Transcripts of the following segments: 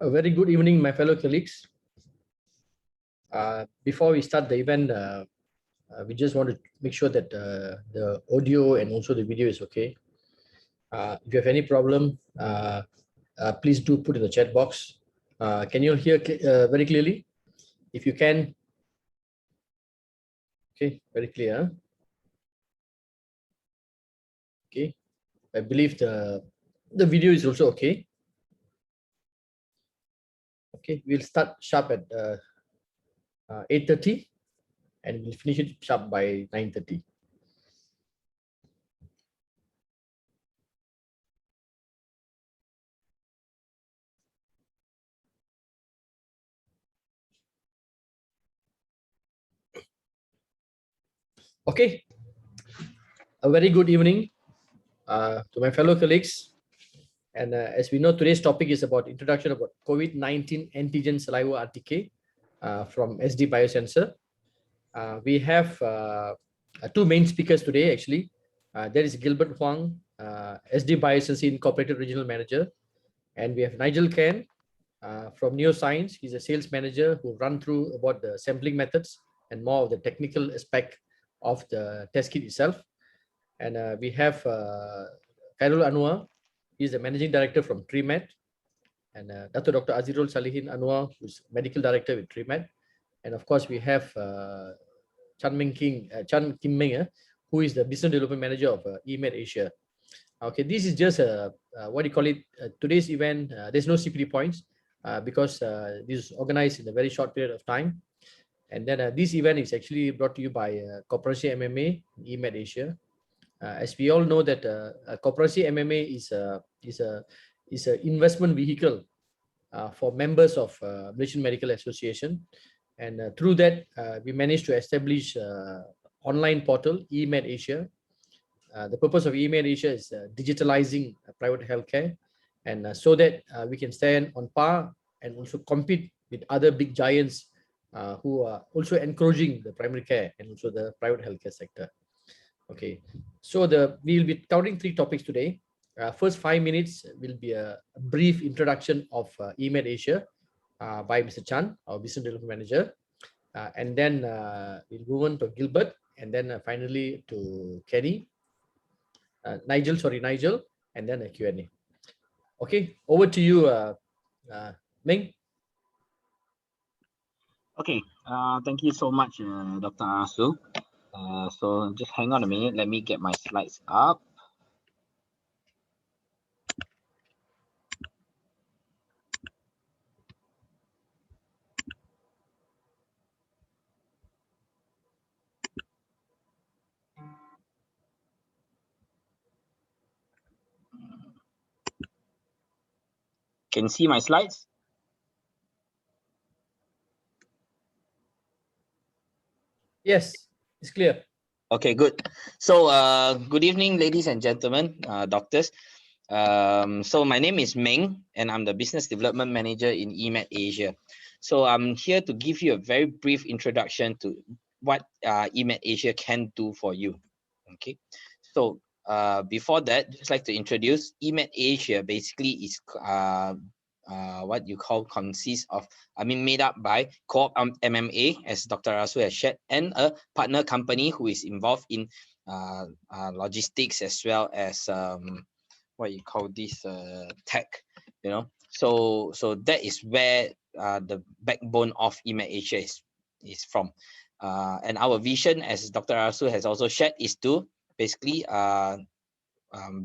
A very good evening, my fellow colleagues. Before we start the event, we just want to make sure that the audio and also the video is okay. If you have any problem, please do put in the chat box. Can you hear very clearly? If you can, okay, very clear. Okay, I believe the video is also okay. Okay, we'll start sharp at 8:30 and we'll finish it sharp by 9:30. Okay, a very good evening to my fellow colleagues. And as we know, today's topic is about introduction about COVID-19 Antigen Saliva RTK from SD Biosensor. We have two main speakers today, actually. There is Gilbert Huang, SD Biosensor Incorporated Regional Manager. And we have Nigel Ken from Neoscience. He's a sales manager who run through about the sampling methods and more of the technical aspect of the test kit itself. And we have Khairul Anwar. He's the managing director from TreeMed. And Dr. Azirul Salihin Anwar, who's medical director with TreeMed. And of course, we have Chan Kim Meng, who is the business development manager of eMed Asia. Okay, this is just what do you call it? Today's event. There's no CPD points because this is organized in a very short period of time. And then this event is actually brought to you by Corporation MMA, eMed Asia. As we all know that Corporation MMA is an investment vehicle for members of Malaysian Medical Association. And through that, we managed to establish online portal, eMed Asia. The purpose of eMed Asia is digitalizing private healthcare, and so that we can stand on par and also compete with other big giants who are also encouraging the primary care and also the private healthcare sector. Okay, so we'll be covering three topics today. First 5 minutes will be a brief introduction of eMed Asia by Mr. Chan, our business development manager. And then we'll move on to Gilbert, and then finally to Kenny, Nigel, and then a Q&A. Okay, over to you, Meng. Okay, thank you so much, Dr. Asu. So just hang on a minute, let me get my slides up. Can you see my slides? Yes, it's clear. Okay, good. So good evening, ladies and gentlemen, doctors. So my name is Meng, and I'm the business development manager in eMed Asia. So I'm here to give you a very brief introduction to what eMed Asia can do for you. Okay, so before that, just like to introduce eMed Asia. Basically, is what you call consists of, made up by Co-op MMA, as Dr. Asu has shared, and a partner company who is involved in logistics as well as what you call this tech, you know. So that is where the backbone of eMed Asia is from. And our vision, as Dr. Asu has also shared, is to basically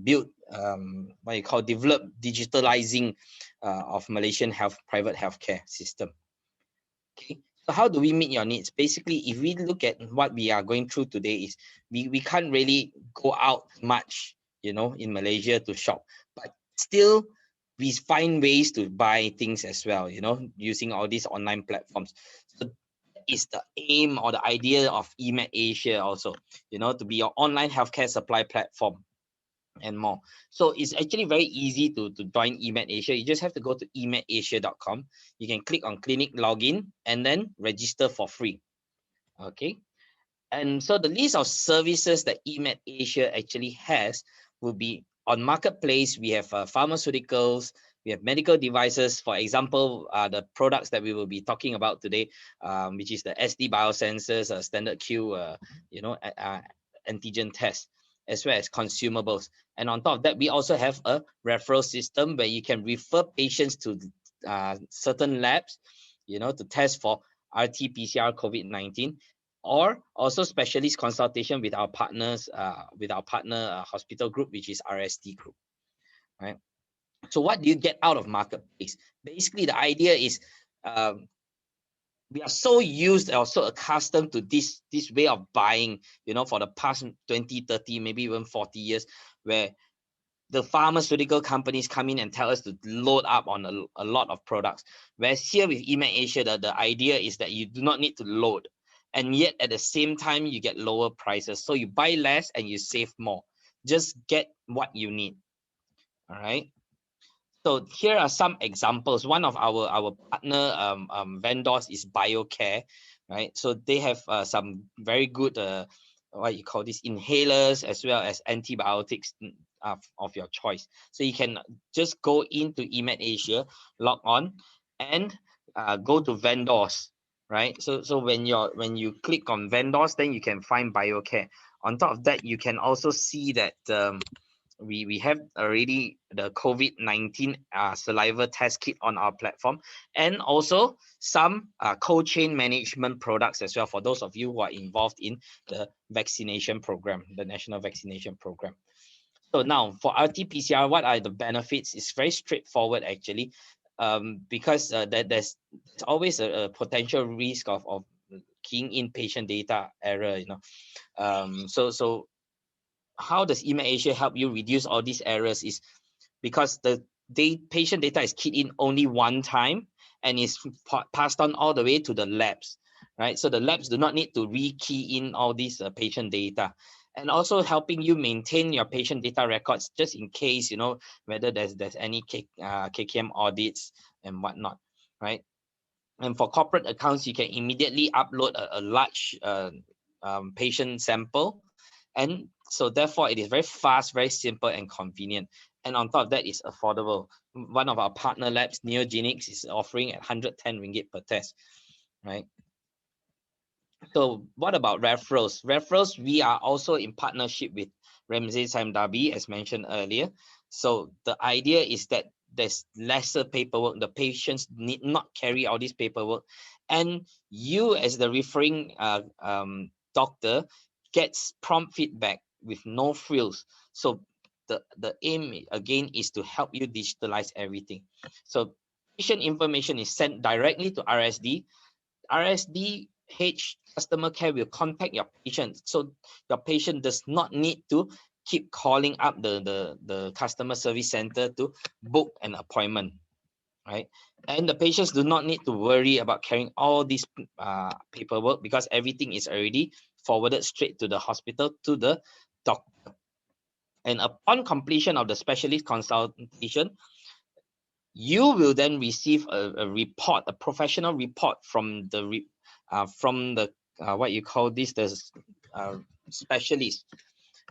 build what you call develop digitalizing of Malaysian private healthcare system. Okay, so how do we meet your needs? Basically, if we look at what we are going through today, is we can't really go out much, you know, in Malaysia to shop, but still we find ways to buy things as well, you know, using all these online platforms. So is the aim or the idea of eMed Asia also, you know, to be your online healthcare supply platform and more. So it's actually very easy to join eMed Asia. You just have to go to emedasia.com. You can click on clinic login and then register for free. Okay, and so the list of services that eMed Asia actually has will be on marketplace. We have pharmaceuticals, We have medical devices, for example, the products that we will be talking about today, which is the SD biosensors, standard Q, antigen test, as well as consumables. And on top of that, we also have a referral system where you can refer patients to certain labs, to test for RT-PCR COVID-19, or also specialist consultation with our partners, with our partner hospital group, which is RSD group, right? So what do you get out of marketplace? Basically, the idea is we are so used or so accustomed to this way of buying, for the past 20, 30, maybe even 40 years, where the pharmaceutical companies come in and tell us to load up on a lot of products. Whereas here with eMed Asia, the idea is that you do not need to load. And yet at the same time, you get lower prices. So you buy less and you save more. Just get what you need. All right. So here are some examples. One of our partner vendors is BioCare, right? So they have some very good what you call this, inhalers, as well as antibiotics of your choice. So you can just go into eMed Asia, log on, and go to vendors, right? So when you click on vendors, then you can find BioCare. On top of that, you can also see that we have already the COVID-19 saliva test kit on our platform, and also some cold chain management products as well for those of you who are involved in the vaccination program, the national vaccination program. So now for RT-PCR, what are the benefits? It's very straightforward actually, because there's always a potential risk of keying in patient data error, so how does eMed Asia help you reduce all these errors? Is because the patient data is keyed in only one time and is passed on all the way to the labs, right? So the labs do not need to re-key in all these patient data, and also helping you maintain your patient data records just in case, whether there's any KKM audits and whatnot, right? And for corporate accounts, you can immediately upload a large patient sample. And so therefore, it is very fast, very simple, and convenient. And on top of that, it's affordable. One of our partner labs, Neogenics, is offering at 110 ringgit per test, right? So what about referrals? Referrals, we are also in partnership with Ramsay Sime Darby, as mentioned earlier. So the idea is that there's lesser paperwork. The patients need not carry all this paperwork. And you, as the referring doctor, gets prompt feedback with no frills. So the aim, again, is to help you digitalize everything. So patient information is sent directly to RSD. RSDH customer care will contact your patient, so your patient does not need to keep calling up the customer service center to book an appointment, right? And the patients do not need to worry about carrying all this paperwork, because everything is already forwarded straight to the hospital, to the doctor. And upon completion of the specialist consultation, you will then receive a report, a professional report from the what you call this, the specialist.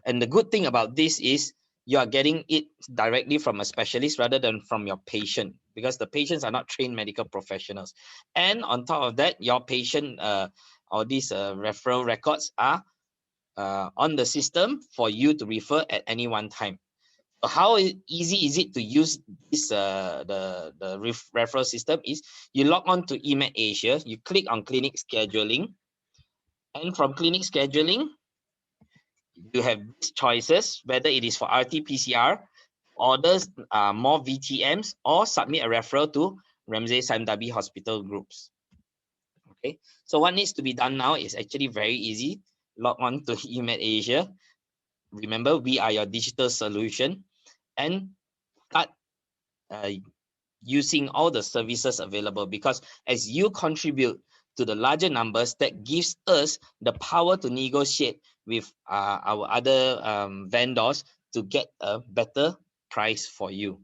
And the good thing about this is you are getting it directly from a specialist rather than from your patient, because the patients are not trained medical professionals. And on top of that, your patient or these referral records are on the system for you to refer at any one time. So how easy is it to use this the referral system? Is you log on to eMed Asia, you click on clinic scheduling, and from clinic scheduling, you have choices, whether it is for RT-PCR, orders more VTMs, or submit a referral to Ramsay Sime Darby Hospital groups. Okay, so what needs to be done now is actually very easy. Log on to eMed Asia. Remember, we are your digital solution, and start using all the services available, because as you contribute to the larger numbers, that gives us the power to negotiate with our other vendors to get a better price for you.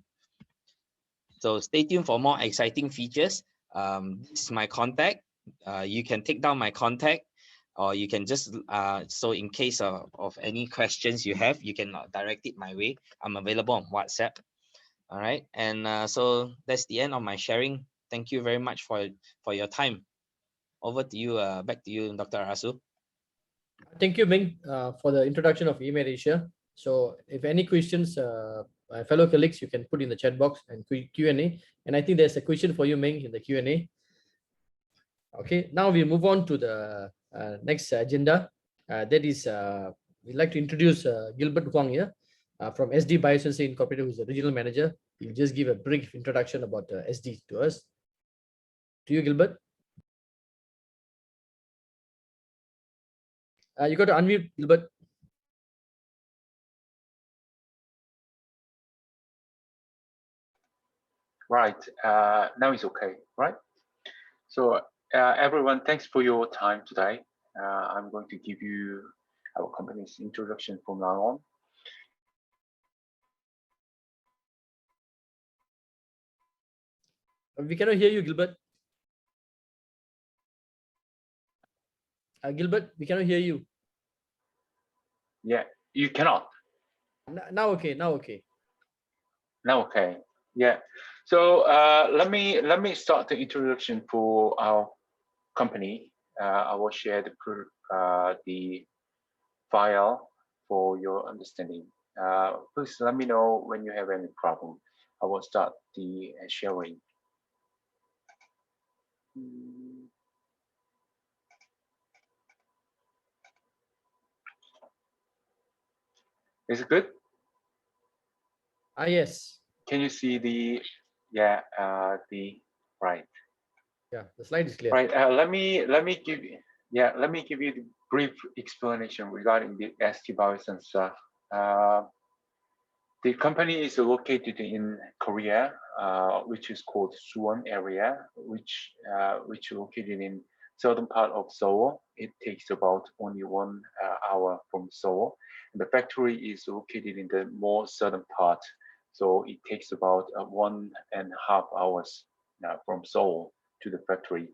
So stay tuned for more exciting features. This is my contact. You can take down my contact, or you can just, so in case of any questions you have, you can direct it my way. I'm available on WhatsApp. All right, and so that's the end of my sharing. Thank you very much for your time. Over to you, back to you, Dr. Arasu. Thank you, Ming, for the introduction of eMed Asia. So if any questions, my fellow colleagues, you can put in the chat box and Q&A. And I think there's a question for you, Ming, in the Q&A. Okay, now we move on to the next agenda. That is, we'd like to introduce Gilbert Huang here from SD Biosensei Incorporated, who's the regional manager. He'll just give a brief introduction about SD to us. To you, Gilbert. You got to unmute, Gilbert. Right, now it's okay, right? So everyone, thanks for your time today. I'm going to give you our company's introduction from now on. We cannot hear you, Gilbert. Gilbert, we cannot hear you. Yeah, you cannot. Now okay, now okay. Now okay. Yeah. So let me start the introduction for our company. I will share the file for your understanding. Please let me know when you have any problem. I will start the sharing. Is it good? Yes. Can you see the right? Yeah, the slide is clear. Right. Let me give you the brief explanation regarding the ST Biosensor. The company is located in Korea, which is called Suwon area, which located in southern part of Seoul. It takes about only 1 hour from Seoul. And the factory is located in the more southern part, so it takes about 1.5 hours from Seoul to the factory.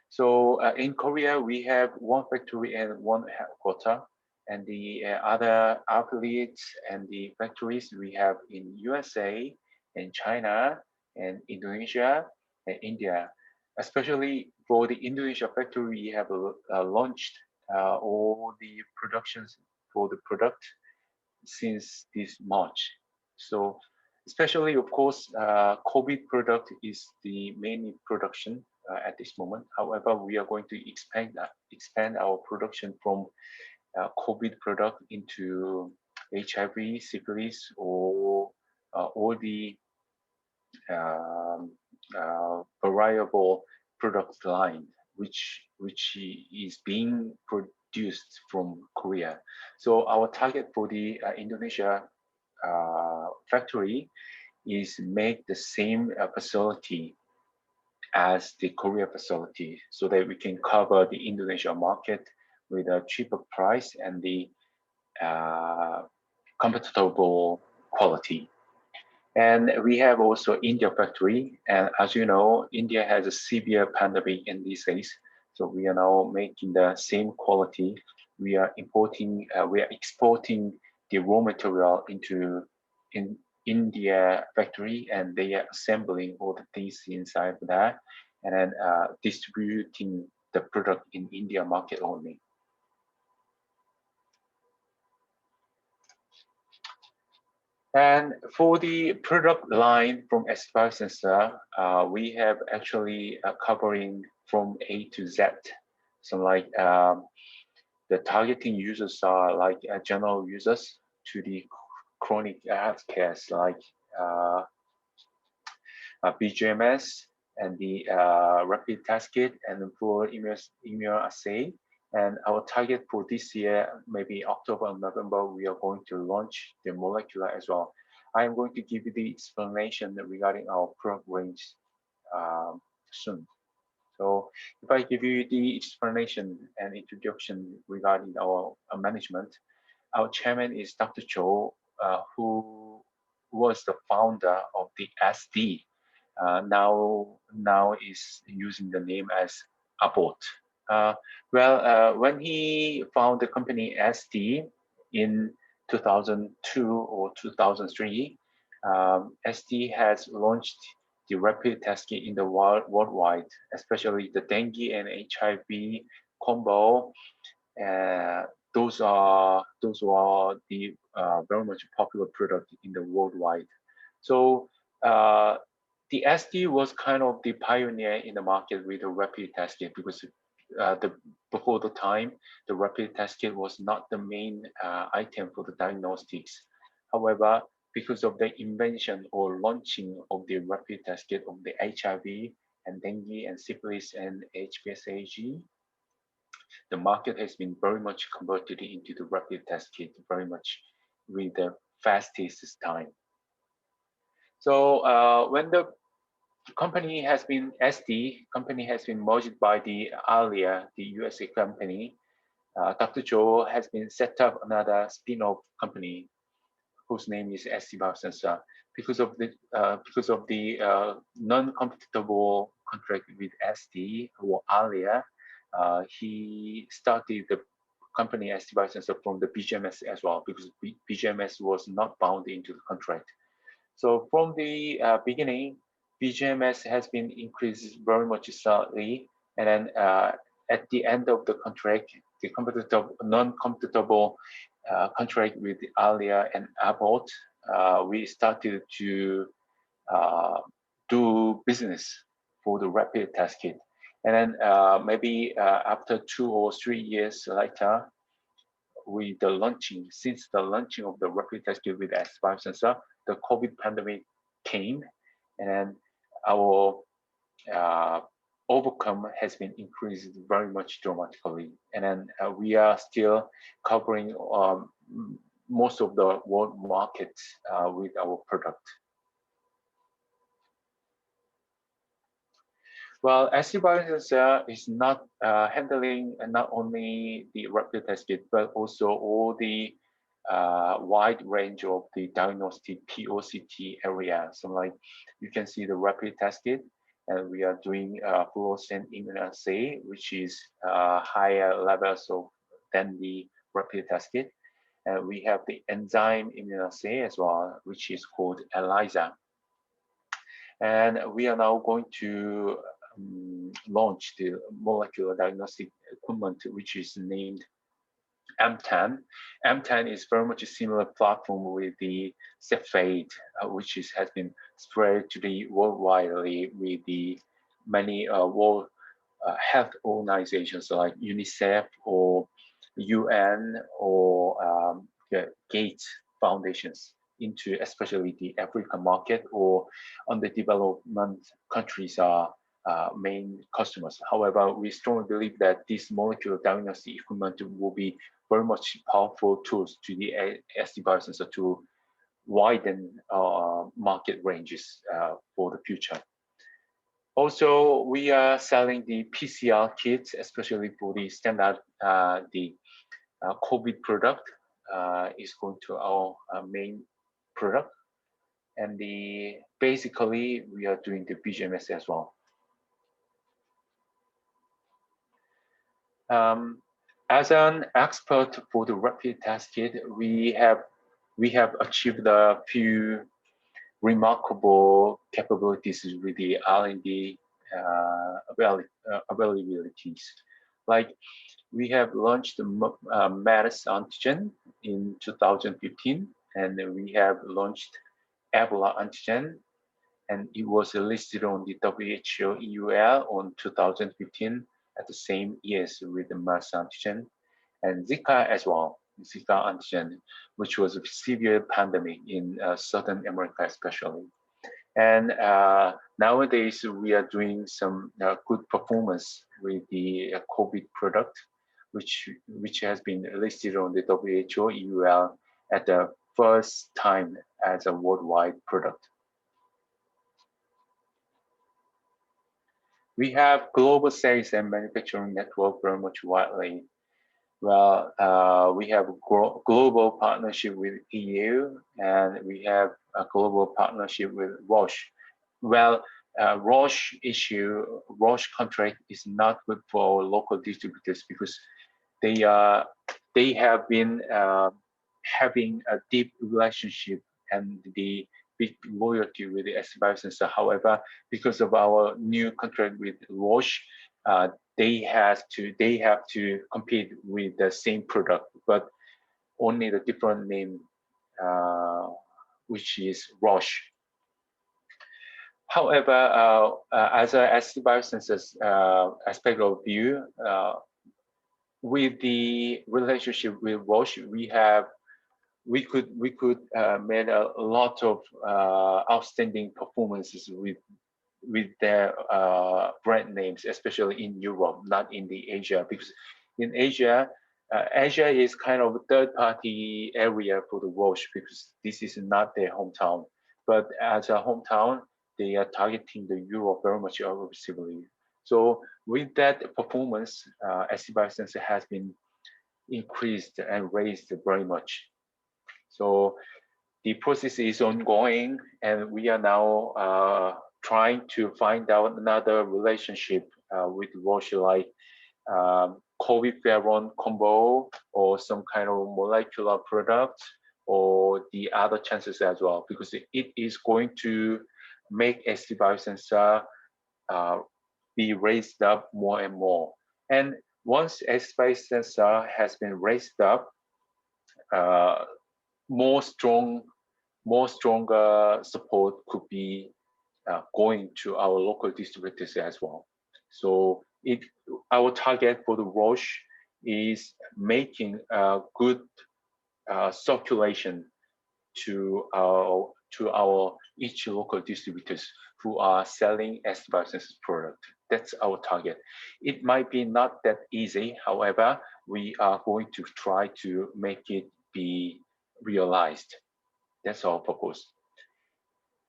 So in Korea, we have 1 factory and 1 headquarter. And the other affiliates and the factories we have in USA and China and Indonesia and India. Especially for the Indonesia factory, we have launched all the productions for the product since this March. So especially, of course, COVID product is the main production at this moment. However, we are going to expand our production from COVID product into HIV, syphilis, or all the variable product line, which is being produced from Korea. So our target for the Indonesia factory is make the same facility as the Korea facility, so that we can cover the Indonesia market with a cheaper price and the compatible quality. And we have also India factory, and as you know, India has a severe pandemic in these days, so we are now making the same quality. We are exporting the raw material into India factory, and they are assembling all the things inside that, and then distributing the product in India market only. And for the product line from ST Biosensor, we have actually covering from A to Z. So like the targeting users are like general users to the chronic health cares like BGMS and the rapid test kit and the full immunoassay. And our target for this year, maybe October and November, we are going to launch the molecular as well. I am going to give you the explanation regarding our product range soon. So if I give you the explanation and introduction regarding our management, our chairman is Dr. Cho, who was the founder of the SD. Now is using the name as Abbott. When he found the company SD in 2002 or 2003, ST has launched the rapid test kit in the worldwide, especially the dengue and HIV combo. Those are the very much popular product in the worldwide. So the ST was kind of the pioneer in the market with the rapid test kit, because before the time, the rapid test kit was not the main item for the diagnostics. However, because of the invention or launching of the rapid test kit of the HIV and dengue and syphilis and HPSAG, the market has been very much converted into the rapid test kit very much with the fastest time. So when the company has been merged by the Alia, the USA company, Dr. Joe has been set up another spin-off company whose name is ST Biosensor. Because of the non-compatible contract with ST or Alia, he started the company ST Biosensor from the BGMS as well, because BGMS was not bound into the contract. So from the beginning, BGMS has been increased very much slightly, and then at the end of the contract, the non-compatible contract with Alia and Abbott, we started to do business for the rapid test kit. And then maybe after 2 or 3 years later, since the launching of the rapid test kit with ST Biosensor, the COVID pandemic came, and then our overcome has been increased very much dramatically. And then we are still covering most of the world market with our product. Well, ST Biosensor is not handling not only the rapid test kit, but also all the wide range of the diagnostic POCT area. So like you can see the rapid test kit, and we are doing fluorescent immunoassay, which is higher levels than the rapid test kit. And we have the enzyme immunoassay as well, which is called ELISA. And we are now going to launch the molecular diagnostic equipment, which is named M10. M10 is very much a similar platform with the Cepheid, which has been spread to the worldwide with the many world health organizations like UNICEF or UN or Gates foundations into especially the African market or underdevelopment countries are main customers. However, we strongly believe that this molecular diagnostic equipment will be very much powerful tools to the ST Biosensor to widen market ranges for the future. Also, we are selling the PCR kits, especially for the standard, the COVID product is going to our main product. And basically, we are doing the BGMS as well. As an expert for the rapid test kit, we have achieved a few remarkable capabilities with the R&D availabilities. Like we have launched the MERS antigen in 2015, and we have launched Ebola antigen, and it was listed on the WHO EUL on 2015 at the same years with the MERS antigen, and Zika as well, Zika antigen, which was a severe pandemic in Southern America especially. And nowadays we are doing some good performance with the COVID product, which has been listed on the WHO EUL at the first time as a worldwide product. We have global sales and manufacturing network very much widely. Well, we have a global partnership with EU, and we have a global partnership with Roche. Well, Roche contract is not good for local distributors because they have been having a deep relationship, and big loyalty with the SC biosensor. However, because of our new contract with Roche, they have to compete with the same product, but only the different name, which is Roche. However, as a SC biosensors aspect of view, with the relationship with Roche, we could made a lot of outstanding performances with their brand names, especially in Europe, not in the Asia, because in Asia, Asia is kind of a third-party area for the Roche because this is not their hometown. But as a hometown, they are targeting the Europe very much aggressively. So with that performance, SC biosensor has been increased and raised very much. So the process is ongoing, and we are now trying to find out another relationship with Roche, like COVID-Veron combo or some kind of molecular product, or the other chances as well, because it is going to make SC biosensor be raised up more and more. And once SC biosensor has been raised up, more stronger support could be going to our local distributors as well. So our target for the Roche is making a good circulation to our each local distributors who are selling SC biosensor product. That's our target. It might be not that easy. However, we are going to try to make it be realized. That's our purpose.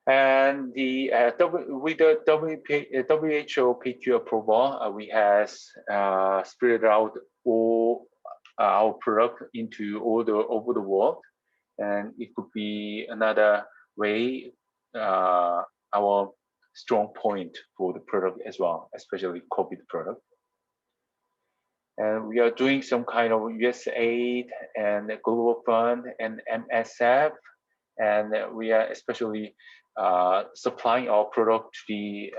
And with the WHO PQ approval, we have spread out all our product into over the world, and it could be another way, our strong point for the product as well, especially COVID product. And we are doing some kind of USAID and Global Fund and MSF, and we are especially supplying our product to the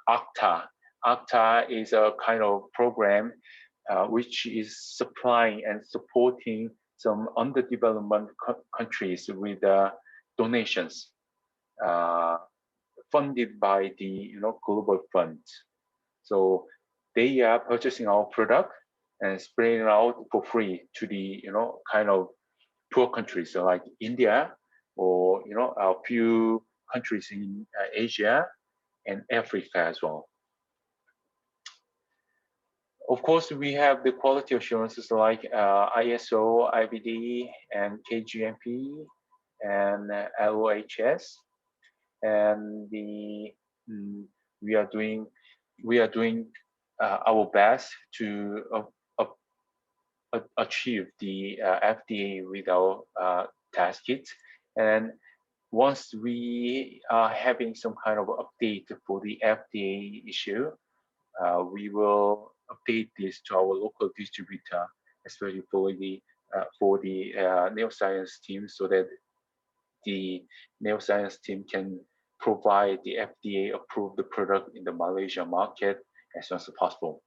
ACTA. ACTA is a kind of program which is supplying and supporting some underdeveloped countries with donations funded by the Global Fund. So they are purchasing our product and spreading it out for free to the kind of poor countries, so like India, or a few countries in Asia and Africa as well. Of course, we have the quality assurances like ISO, IVD, and KGMP, and LOHS, and we are doing our best to achieve the FDA with our test kits. And once we are having some kind of update for the FDA issue, we will update this to our local distributor, especially for the neuroscience team, so that the neuroscience team can provide the FDA approved product in the Malaysia market as soon as possible.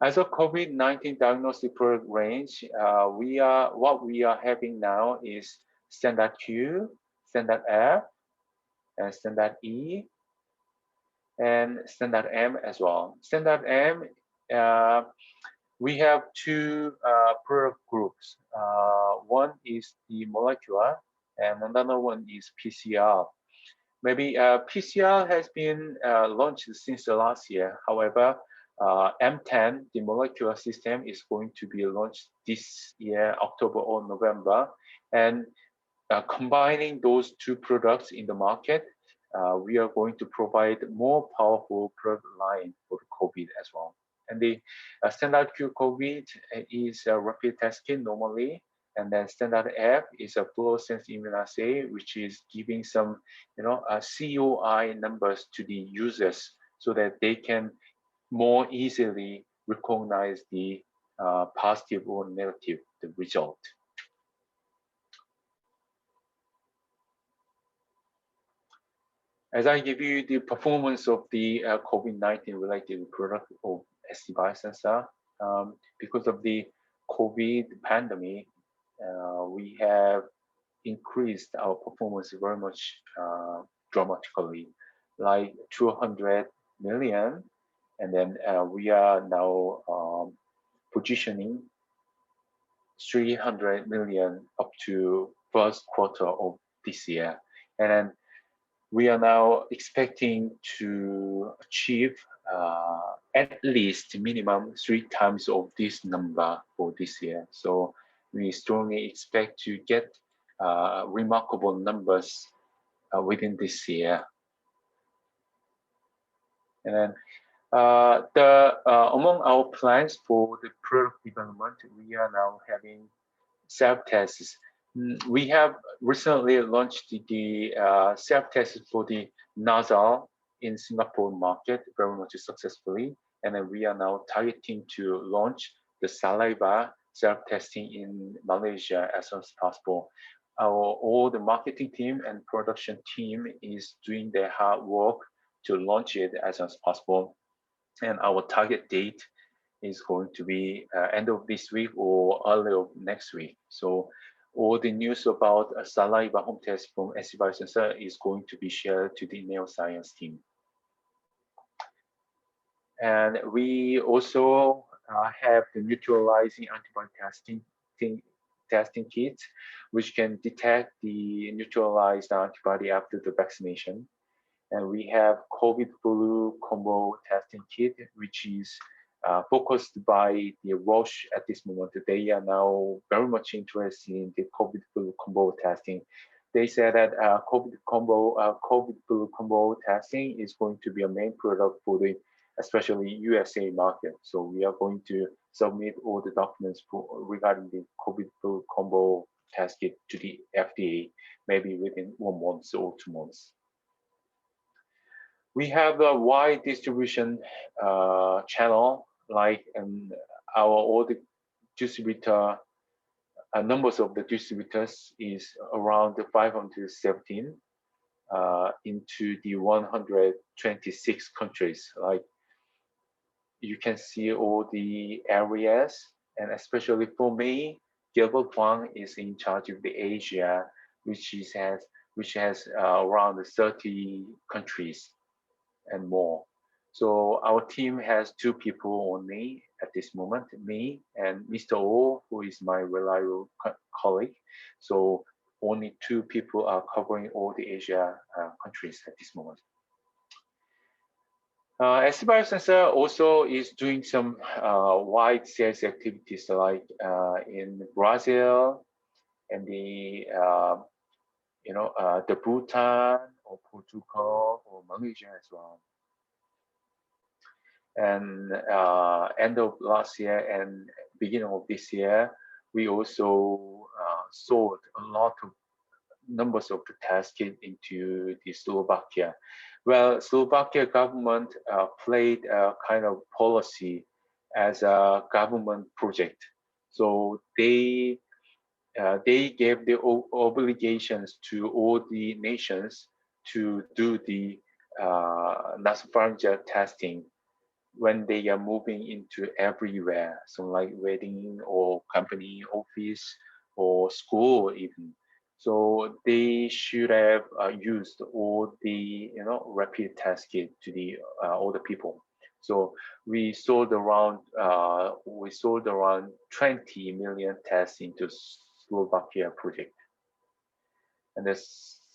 As a COVID-19 diagnostic product range, what we are having now is standard Q, standard F, and standard E, and standard M as well. Standard M, we have two product groups. One is the molecular, and another one is PCR. Maybe PCR has been launched since the last year. However, M10, the molecular system, is going to be launched this year, October or November. And combining those two products in the market, we are going to provide more powerful product line for the COVID as well. And the standard Q COVID is a rapid test kit normally, and then standard F is a fluorescence immunoassay, which is giving some, COI numbers to the users so that they can more easily recognize the positive or negative the result. As I give you the performance of the COVID-19 related product of ST Biosensor, because of the COVID pandemic, we have increased our performance very much dramatically, like 200 million, and then we are now positioning 300 million up to first quarter of this year, and then we are now expecting to achieve at least minimum 3 times of this number for this year. So we strongly expect to get remarkable numbers within this year. And then among our plans for the product development, we are now having self-tests. We have recently launched the self-test for the nasal in Singapore market very much successfully, and then we are now targeting to launch the saliva self-testing in Malaysia as soon as possible. All the marketing team and production team is doing their hard work to launch it as soon as possible, and our target date is going to be end of this week or early of next week. So all the news about a saliva home test from ST Biosensor is going to be shared to the neuroscience team. And we also have the neutralizing antibody testing kits, which can detect the neutralized antibody after the vaccination. And we have COVID flu combo testing kit, which is focused by the Roche at this moment. They are now very much interested in the COVID flu combo testing. They said that COVID flu combo testing is going to be a main product for the especially USA market. So we are going to submit all the documents regarding the COVID flu combo test kit to the FDA, maybe within 1 month or 2 months. We have a wide distribution channel, like all the distributor numbers of the distributors is around 517 into the 126 countries. Like you can see all the areas, and especially for me, Gilbert Huang is in charge of the Asia, which has around 30 countries and more. So our team has 2 people only at this moment, me and Mr. O, who is my reliable colleague. So only 2 people are covering all the Asia countries at this moment. ST Biosensor also is doing some wide sales activities, like in Brazil and the Bhutan or Portugal or Malaysia as well. And end of last year and beginning of this year, we also sold a lot of numbers of the test kit into the Slovakia. Well, Slovakia government played a kind of policy as a government project. So they gave the obligations to all the nations to do the nasopharyngeal testing when they are moving into everywhere, so like wedding or company office or school even. So they should have used all the rapid test kit to the all the people. So we sold around 20 million tests into Slovakia project. And the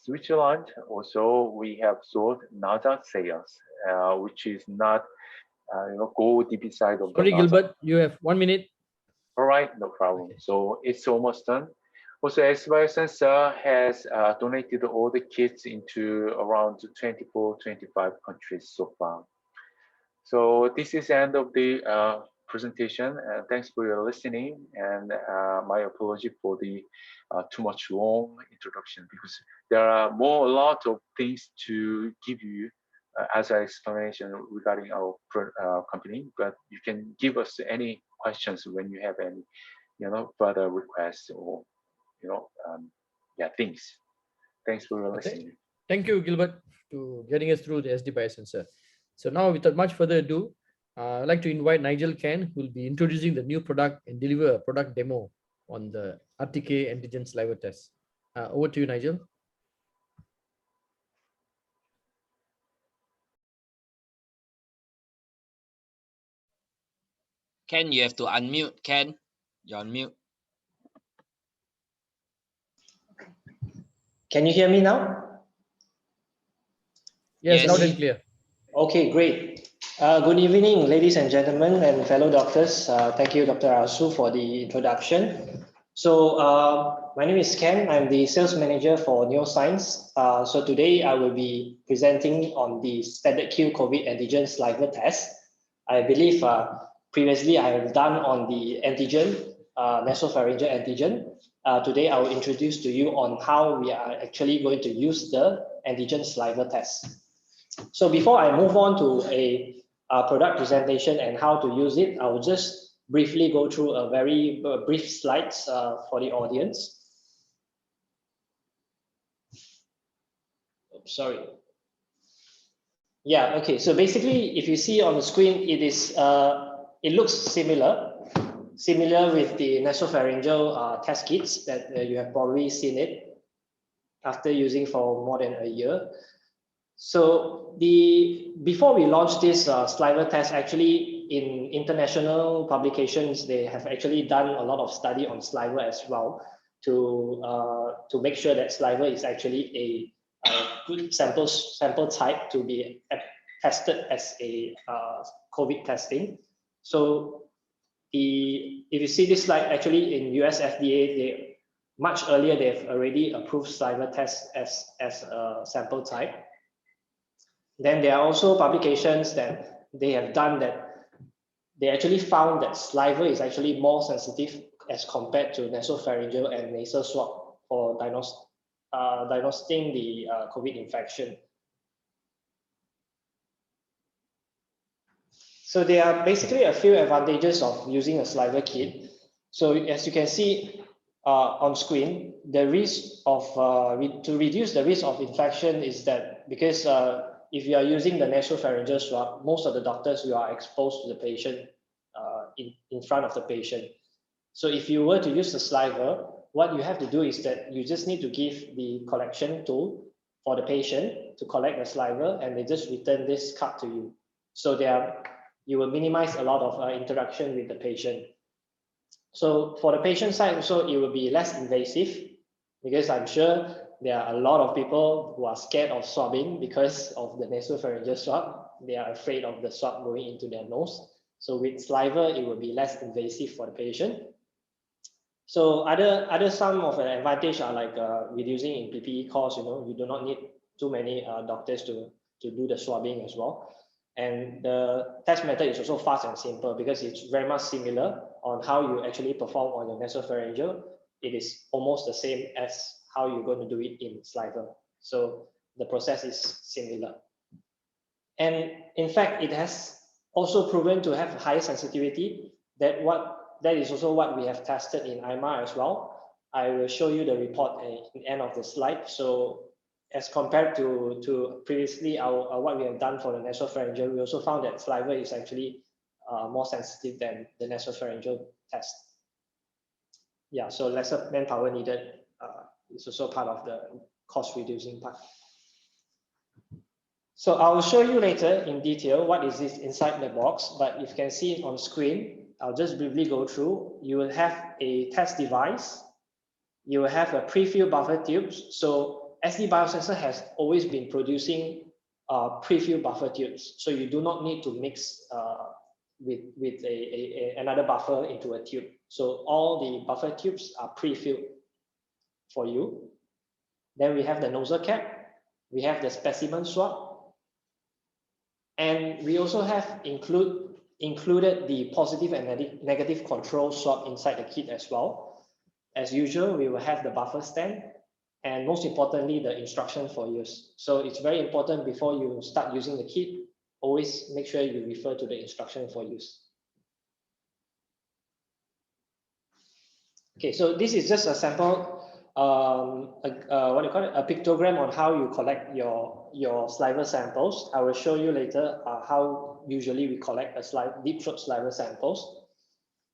Switzerland also we have sold nasal sales, which is not go deep inside of Sorry, the Gilbert, you have 1 minute. All right, no problem. Okay. So it's almost done. Also, ST Biosensor has donated all the kits into around 24, 25 countries so far. So this is the end of the presentation. Thanks for your listening, and my apology for the too much long introduction, because there are a lot of things to give you as an explanation regarding our company, but you can give us any questions when you have any, further requests or, things. Thanks for listening. Thank you, Gilbert. to getting us through the SD biosensor. So now, without much further ado, I'd like to invite Nigel Ken, who will be introducing the new product and deliver a product demo on the RTK antigen saliva test. Over to you, Nigel. Ken, you have to unmute. Ken, you're on mute. Can you hear me now? Yes, Yes. loud and clear. Okay, great. Good evening, ladies and gentlemen and fellow doctors. Thank you, Dr. Asu, for the introduction. So my name is Ken. I'm the sales manager for Neuroscience. So today I will be presenting on the standard Q COVID antigen saliva test. I believe previously I have done on the antigen, nasopharyngeal antigen. Today I will introduce to you on how we are actually going to use the antigen saliva test. So before I move on to a product presentation and how to use it, I will just briefly go through a very brief slides for the audience. Oops, sorry. Yeah, okay. So basically, if you see on the screen, it looks similar with the nasopharyngeal test kits that you have probably seen it after using for more than a year. So before we launched this saliva test, actually in international publications, they have actually done a lot of study on saliva as well to make sure that saliva is actually a good sample type to be tested as a COVID testing. So if you see this slide, actually in US FDA, much earlier they've already approved saliva test as a sample type. Then there are also publications that they have done that they actually found that saliva is actually more sensitive as compared to nasopharyngeal and nasal swab for diagnosing the COVID infection. So there are basically a few advantages of using a saliva kit. So as you can see on screen, the risk of to reduce the risk of infection is that because if you are using the nasopharyngeal swab, most of the doctors you are exposed to the patient in front of the patient. So if you were to use the saliva, what you have to do is that you just need to give the collection tool for the patient to collect the saliva, and they just return this card to you. So you will minimize a lot of interaction with the patient. So for the patient side also, it will be less invasive because I'm sure there are a lot of people who are scared of swabbing because of the nasopharyngeal swab. They are afraid of the swab going into their nose. So with saliva, it will be less invasive for the patient. So some of the advantage are like reducing in PPE costs. You do not need too many doctors to do the swabbing as well. And the test method is also fast and simple because it's very much similar on how you actually perform on your nasopharyngeal. It is almost the same as how you're going to do it in saliva. So the process is similar. And in fact, it has also proven to have high sensitivity. That is also what we have tested in IMA as well. I will show you the report at the end of the slide. So as compared to previously what we have done for the nasopharyngeal, we also found that saliva is actually more sensitive than the nasopharyngeal test. Yeah, so lesser manpower needed is also part of the cost reducing part. So I will show you later in detail what is this inside the box, but if you can see it on screen, I'll just briefly go through. You will have a test device. You will have a pre-filled buffer tubes. So SD biosensor has always been producing pre-filled buffer tubes. So you do not need to mix with another buffer into a tube. So all the buffer tubes are pre-filled for you. Then we have the nozzle cap. We have the specimen swab. And we also have included the positive and negative control swab inside the kit as well. As usual, we will have the buffer stand and most importantly, the instruction for use. So it's very important before you start using the kit, always make sure you refer to the instruction for use. Okay, so this is just a sample what do you call it? A pictogram on how you collect your saliva samples. I will show you later how usually we collect deep throat saliva samples.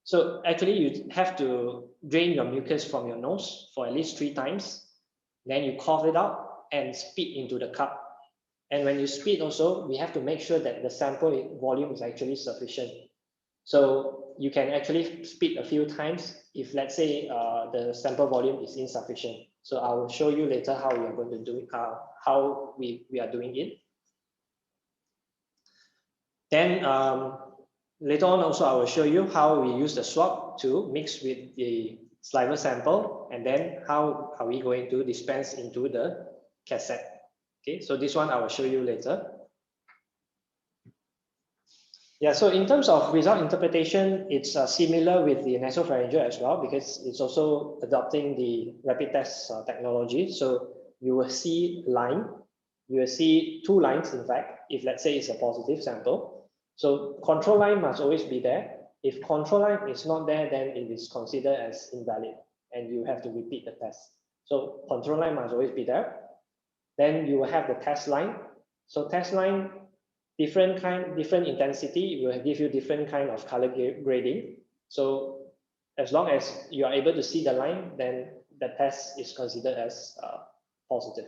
So actually you have to drain your mucus from your nose for at least 3 times. Then you cough it out and spit into the cup. And when you spit also, we have to make sure that the sample volume is actually sufficient. So you can actually spit a few times if, let's say, the sample volume is insufficient. So I will show you later how we are going to do it, how we are doing it. Then later on also, I will show you how we use the swab to mix with the saliva sample, and then how are we going to dispense into the cassette. Okay, so this one I will show you later. Yeah, so in terms of result interpretation, it's similar with the nasopharyngeal as well, because it's also adopting the rapid test technology. So you will see line, you will see 2 lines, in fact, if let's say it's a positive sample. So control line must always be there. If control line is not there, then it is considered as invalid and you have to repeat the test. So control line must always be there. Then you will have the test line. So test line, different intensity will give you different kind of color grading. So as long as you are able to see the line, then the test is considered as positive.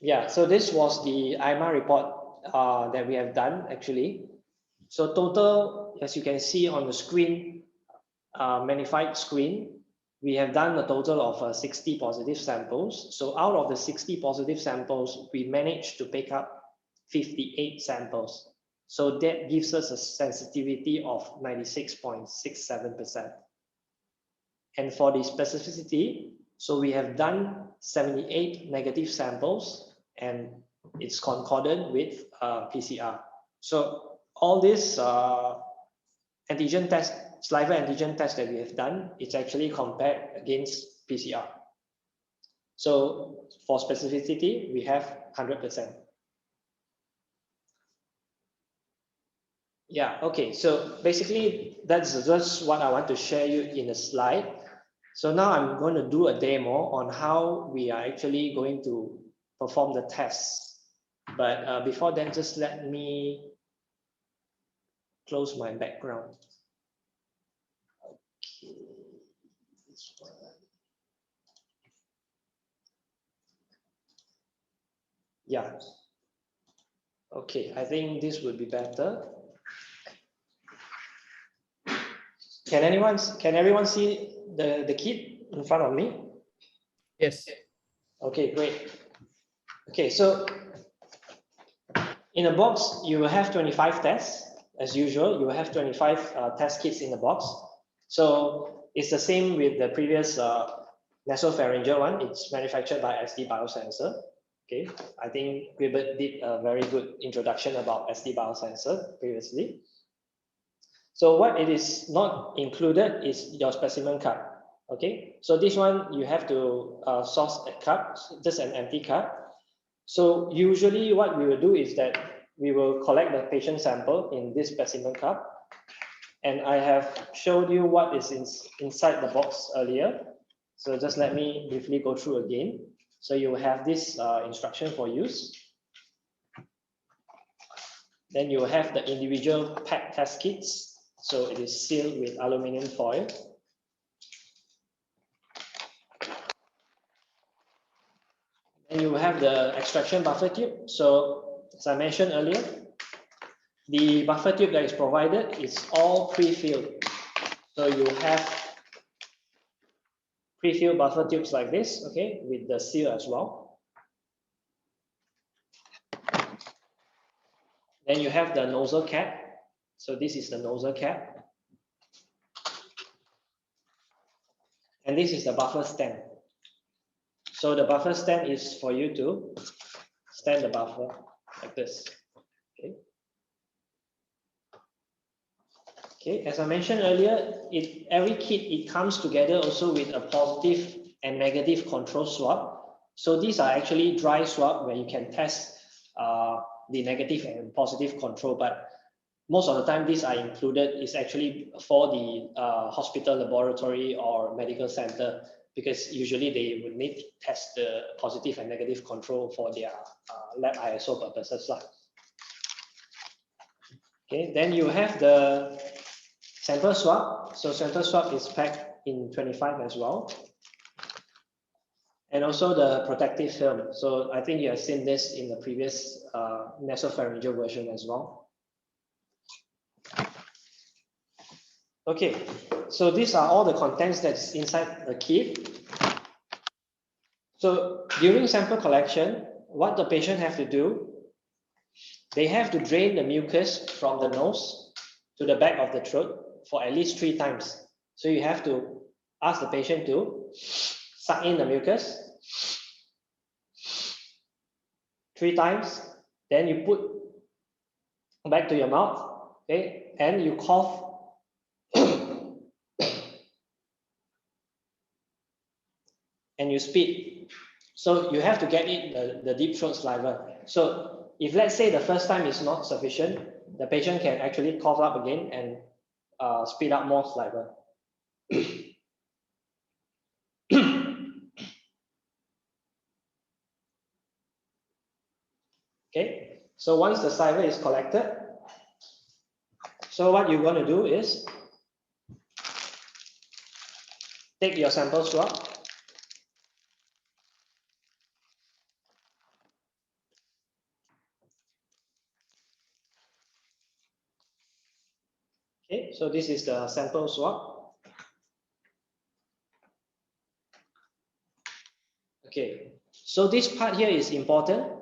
Yeah, so this was the IMA report that we have done actually. So total, as you can see on the screen, magnified screen, we have done a total of 60 positive samples. So out of the 60 positive samples, we managed to pick up 58 samples. So that gives us a sensitivity of 96.67%. And for the specificity, so we have done 78 negative samples and it's concordant with PCR. So all this antigen test, saliva antigen test that we have done, it's actually compared against PCR. So for specificity, we have 100%. Yeah, okay, so basically that's just what I want to share you in a slide. So now I'm going to do a demo on how we are actually going to perform the tests. But before that, just let me close my background. Okay. Yeah. Okay, I think this would be better. Can everyone see the kit in front of me? Yes. Okay, great. Okay, so in a box, you will have 25 tests. As usual, you will have 25 test kits in the box. So it's the same with the previous nasopharyngeal one. It's manufactured by SD Biosensor. Okay, I think Gilbert did a very good introduction about SD Biosensor previously. So what it is not included is your specimen cup. Okay, so this one you have to source a cup, just an empty cup. So usually what we will do is that we will collect the patient sample in this specimen cup. And I have showed you what is inside the box earlier. So just let me briefly go through again. So you will have this instruction for use. Then you will have the individual packed test kits. So it is sealed with aluminum foil. And you will have the extraction buffer tube. So as I mentioned earlier, the buffer tube that is provided is all pre-filled. So you have pre-filled buffer tubes like this, okay, with the seal as well. Then you have the nozzle cap. So this is the nozzle cap. And this is the buffer stand. So the buffer stand is for you to stand the buffer like this. Okay. Okay, as I mentioned earlier, every kit, it comes together also with a positive and negative control swab. So these are actually dry swab where you can test the negative and positive control. But most of the time these are included is actually for the hospital, laboratory, or medical center, because usually they would need to test the positive and negative control for their lab ISO purposes. Okay, then you have the sample swab. So sample swab is packed in 25 as well. And also the protective film. So I think you have seen this in the previous nasopharyngeal version as well. Okay, so these are all the contents that's inside the kit. So during sample collection, what the patient have to do, they have to drain the mucus from the nose to the back of the throat for at least 3 times. So you have to ask the patient to suck in the mucus 3 times, then you put back to your mouth, okay, and you cough and you spit. So you have to get it the deep throat saliva. So if let's say the first time is not sufficient, the patient can actually cough up again and spit out more saliva. Okay, so once the saliva is collected, so what you're going to do is take your sample swab. Okay, so this is the sample swab. Okay, so this part here is important.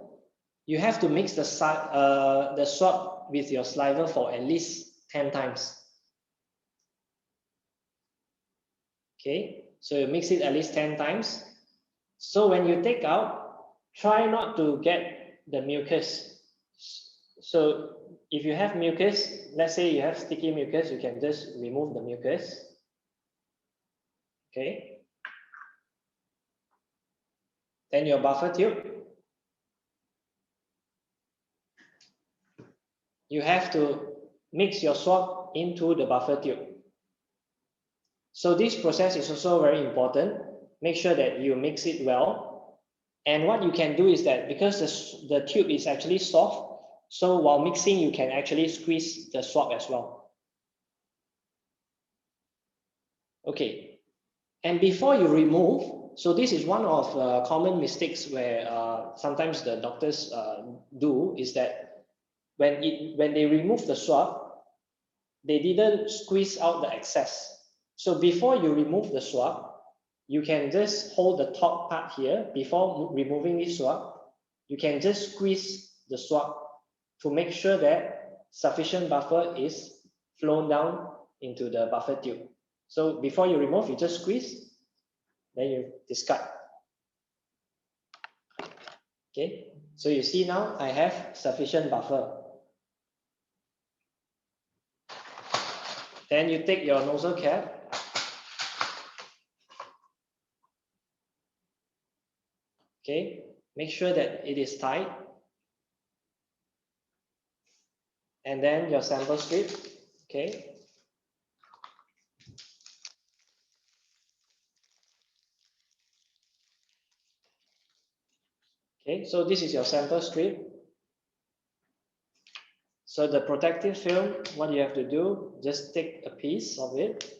You have to mix the swab with your saliva for at least 10 times. Okay, so you mix it at least 10 times. So when you take out, try not to get the mucus. So if you have mucus, let's say you have sticky mucus, you can just remove the mucus. Okay. Then your buffer tube. You have to mix your swab into the buffer tube. So this process is also very important. Make sure that you mix it well. And what you can do is that because the tube is actually soft, so while mixing, you can actually squeeze the swab as well. Okay. And before you remove, so this is one of the common mistakes where sometimes the doctors do, is that when they remove the swab, they didn't squeeze out the excess. So before you remove the swab, you can just hold the top part here. Before removing this swab, you can just squeeze the swab to make sure that sufficient buffer is flown down into the buffer tube. So before you remove, you just squeeze, then you discard. Okay, so you see now I have sufficient buffer. Then you take your nozzle cap. Okay, make sure that it is tight. And then your sample strip. Okay. Okay, so this is your sample strip. So the protective film, what you have to do, just take a piece of it.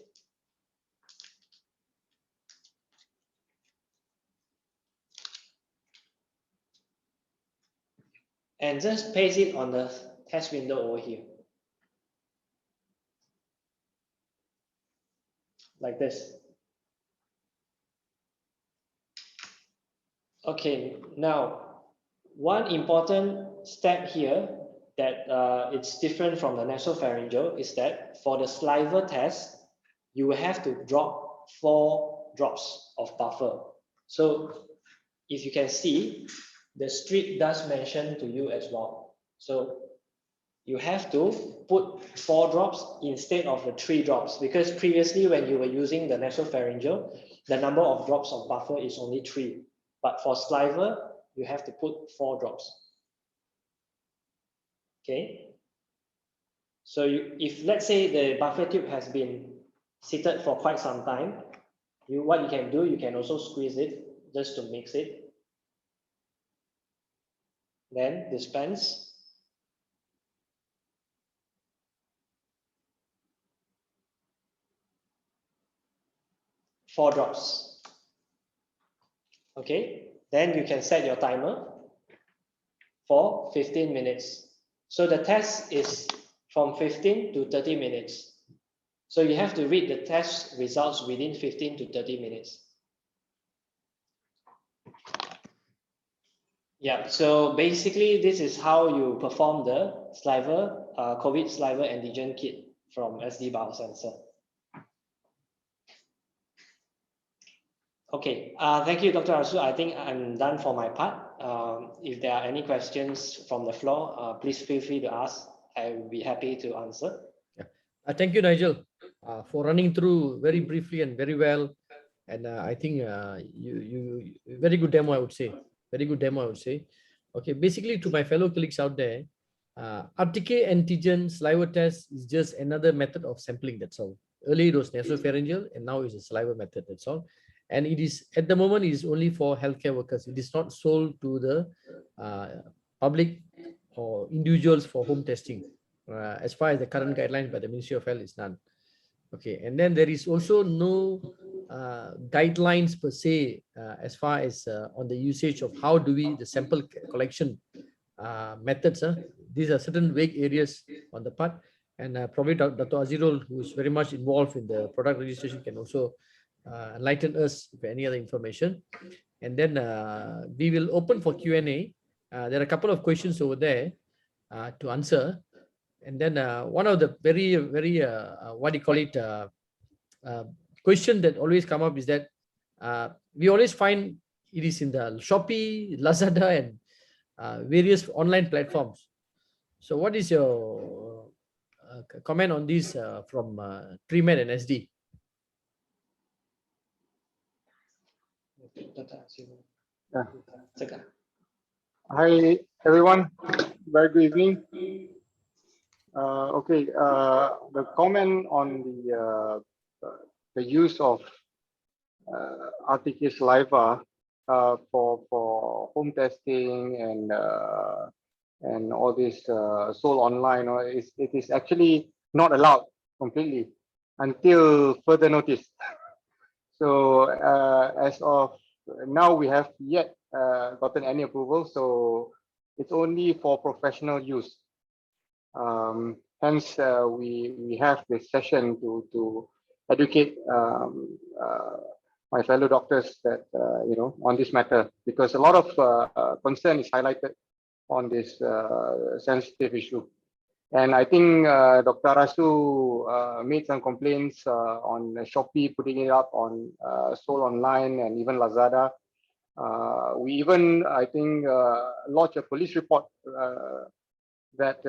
And just paste it on the test window over here. Like this. Okay, now one important step here that it's different from the nasopharyngeal is that for the saliva test, you will have to drop 4 drops of buffer. So if you can see, the strip does mention to you as well. So you have to put 4 drops instead of the 3 drops, because previously when you were using the nasopharyngeal, the number of drops of buffer is only 3. But for saliva, you have to put 4 drops. Okay. So if let's say the buffer tube has been seated for quite some time, what you can do, you can also squeeze it just to mix it. Then dispense. 4 drops. Okay, then you can set your timer for 15 minutes. So the test is from 15 to 30 minutes. So you have to read the test results within 15 to 30 minutes. Yeah, so basically this is how you perform the saliva, COVID saliva antigen kit from SD Biosensor. Okay, thank you, Dr. Arsu. I think I'm done for my part. If there are any questions from the floor, please feel free to ask. I will be happy to answer. Yeah. Thank you, Nigel, for running through very briefly and very well. And I think you very good demo, I would say. Very good demo, I would say. Okay, basically to my fellow colleagues out there, RTK antigen saliva test is just another method of sampling, that's all. Earlier it was nasopharyngeal and now it's a saliva method, that's all. And it is, at the moment, it is only for healthcare workers. It is not sold to the public or individuals for home testing. As far as the current guidelines by the Ministry of Health is none. Okay, and then there is also no guidelines per se as far as on the usage of how do we the sample collection methods. These are certain vague areas on the part, and probably Dr. Azirul, who is very much involved in the product registration, can also enlighten us with any other information. And then we will open for Q&A. There are a couple of questions over there to answer. And then one of the very what do you call it, question that always come up is that we always find it is in the Shopee, Lazada, and various online platforms. So what is your comment on this from TreeMed and SD? Yeah. Hi everyone, very good evening. Okay, the comment on the use of RTK saliva for home testing and all this sold online, it is actually not allowed completely until further notice. So as of now, we have yet gotten any approval, so it's only for professional use. Hence, we have this session to educate my fellow doctors that on this matter, because a lot of concern is highlighted on this sensitive issue. And I think Dr. Rasu made some complaints on Shopee putting it up on sold online and even Lazada. We even, I think, lodged a police report that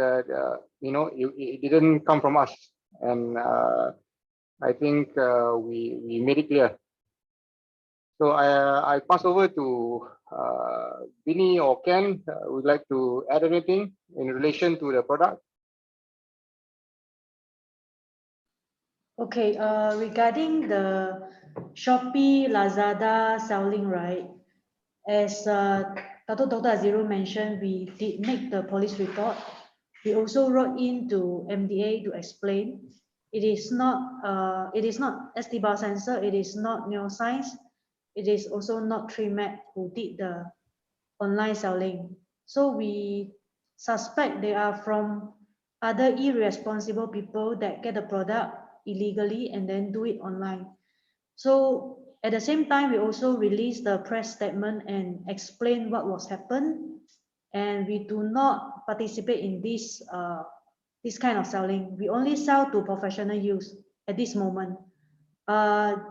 it didn't come from us, and I think we made it clear. So I pass over to Vinny or Ken. Would like to add anything in relation to the product? Okay, regarding the Shopee, Lazada selling, right? As Dr. Azirul mentioned, we did make the police report. We also wrote in to MDA to explain it is not SD Biosensor, it is not Neuroscience, it is also not TreeMed who did the online selling. So we suspect they are from other irresponsible people that get the product illegally and then do it online. So at the same time, we also released the press statement and explain what was happened. And we do not participate in this kind of selling. We only sell to professional use at this moment.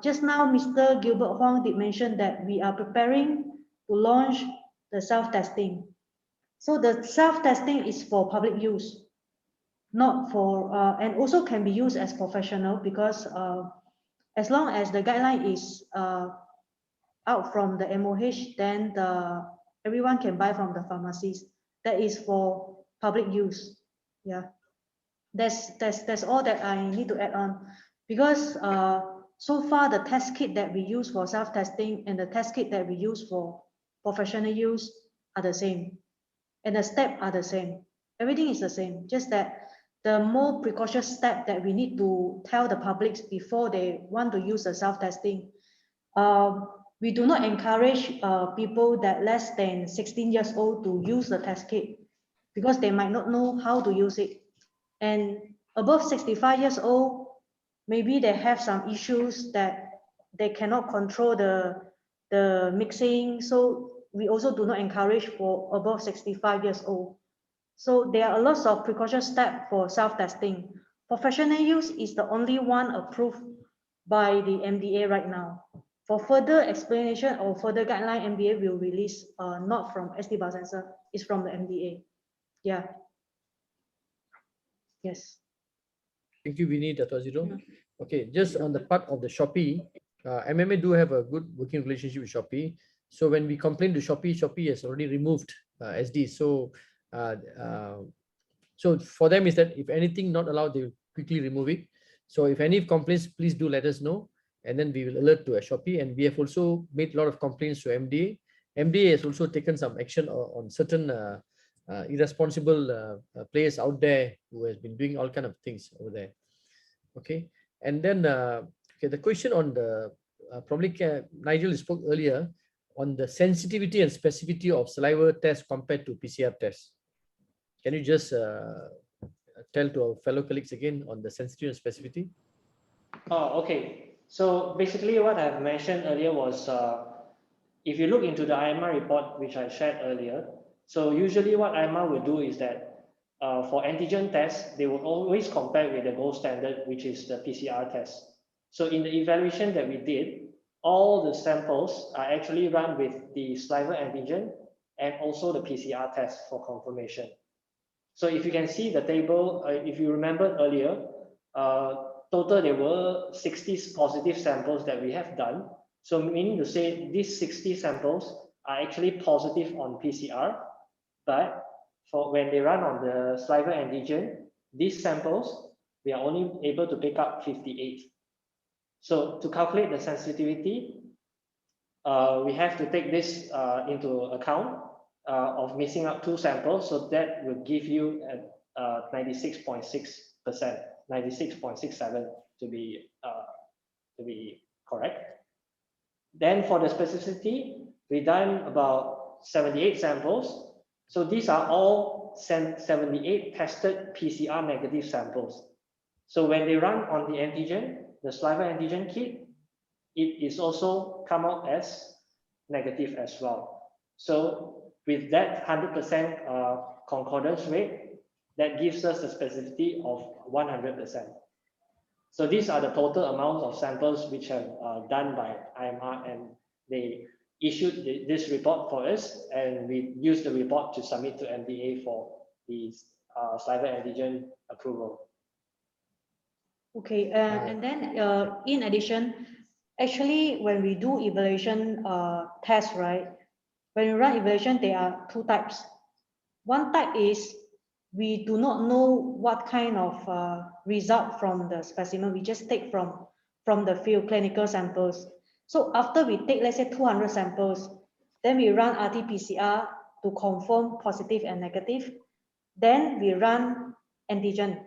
Just now, Mr. Gilbert Huang did mention that we are preparing to launch the self-testing. So the self-testing is for public use, not for, and also can be used as professional, because as long as the guideline is out from the MOH, then everyone can buy from the pharmacies. That is for public use. Yeah. That's all that I need to add on, because so far the test kit that we use for self-testing and the test kit that we use for professional use are the same, and the steps are the same. Everything is the same, just that the more precautious step that we need to tell the public before they want to use the self-testing. We do not encourage people that less than 16 years old to use the test kit because they might not know how to use it. And above 65 years old, maybe they have some issues that they cannot control the mixing. So we also do not encourage for above 65 years old. So there are a lot of precaution steps for self-testing. Professional use is the only one approved by the MDA right now. For further explanation or further guideline, MDA will release, not from SD Biosensor, it's from the MDA. Yeah. Yes. Thank you, Vinny, Dr. Zero. Okay, just on the part of the Shopee, MMA do have a good working relationship with Shopee. So when we complain to Shopee, Shopee has already removed SD. So so for them is that if anything not allowed, they will quickly remove it. So if any complaints, please do let us know, and then we will alert to Shopee. And we have also made a lot of complaints to MDA. MDA has also taken some action on certain irresponsible players out there who has been doing all kind of things over there. Okay, and then okay, the question on the probably Nigel spoke earlier on the sensitivity and specificity of saliva test compared to PCR tests. Can you just tell to our fellow colleagues again on the sensitivity and specificity? Oh, okay. So basically what I've mentioned earlier was, if you look into the IMR report, which I shared earlier, so usually what IMR will do is that for antigen tests, they will always compare with the gold standard, which is the PCR test. So in the evaluation that we did, all the samples are actually run with the saliva antigen and also the PCR test for confirmation. So if you can see the table, if you remember earlier, total there were 60 positive samples that we have done. So meaning to say these 60 samples are actually positive on PCR, but for when they run on the saliva antigen, these samples, we are only able to pick up 58. So to calculate the sensitivity, we have to take this into account of missing out 2 samples. So that will give you 96.6%, 96.67 to be correct. Then for the specificity, we done about 78 samples. So these are all 78 tested PCR negative samples. So when they run on the antigen, the saliva antigen kit, it is also come out as negative as well. So with that 100% concordance rate, that gives us the specificity of 100%. So these are the total amounts of samples which have done by IMR, and they issued this report for us, and we used the report to submit to MDA for the saliva antigen approval. Okay, and then in addition, actually when we do evaluation test, right? When we run evaluation, there are 2 types. One type is we do not know what kind of result from the specimen. We just take from the field clinical samples. So after we take, let's say 200 samples, then we run RT-PCR to confirm positive and negative. Then we run antigen,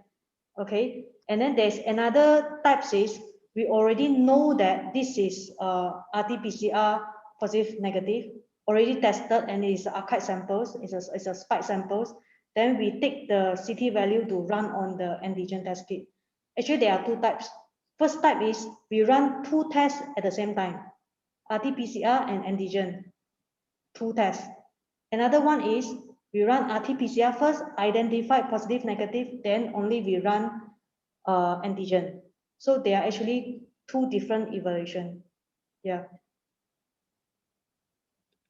okay? And then there's another type is we already know that this is RT-PCR positive, negative, already tested, and it's archive samples, it's a spike samples. Then we take the CT value to run on the antigen test kit. Actually, there are 2 types. First type is we run 2 tests at the same time, RT-PCR and antigen, 2 tests. Another one is we run RT-PCR first, identify positive, negative, then only we run antigen. So there are actually 2 different evaluation. Yeah.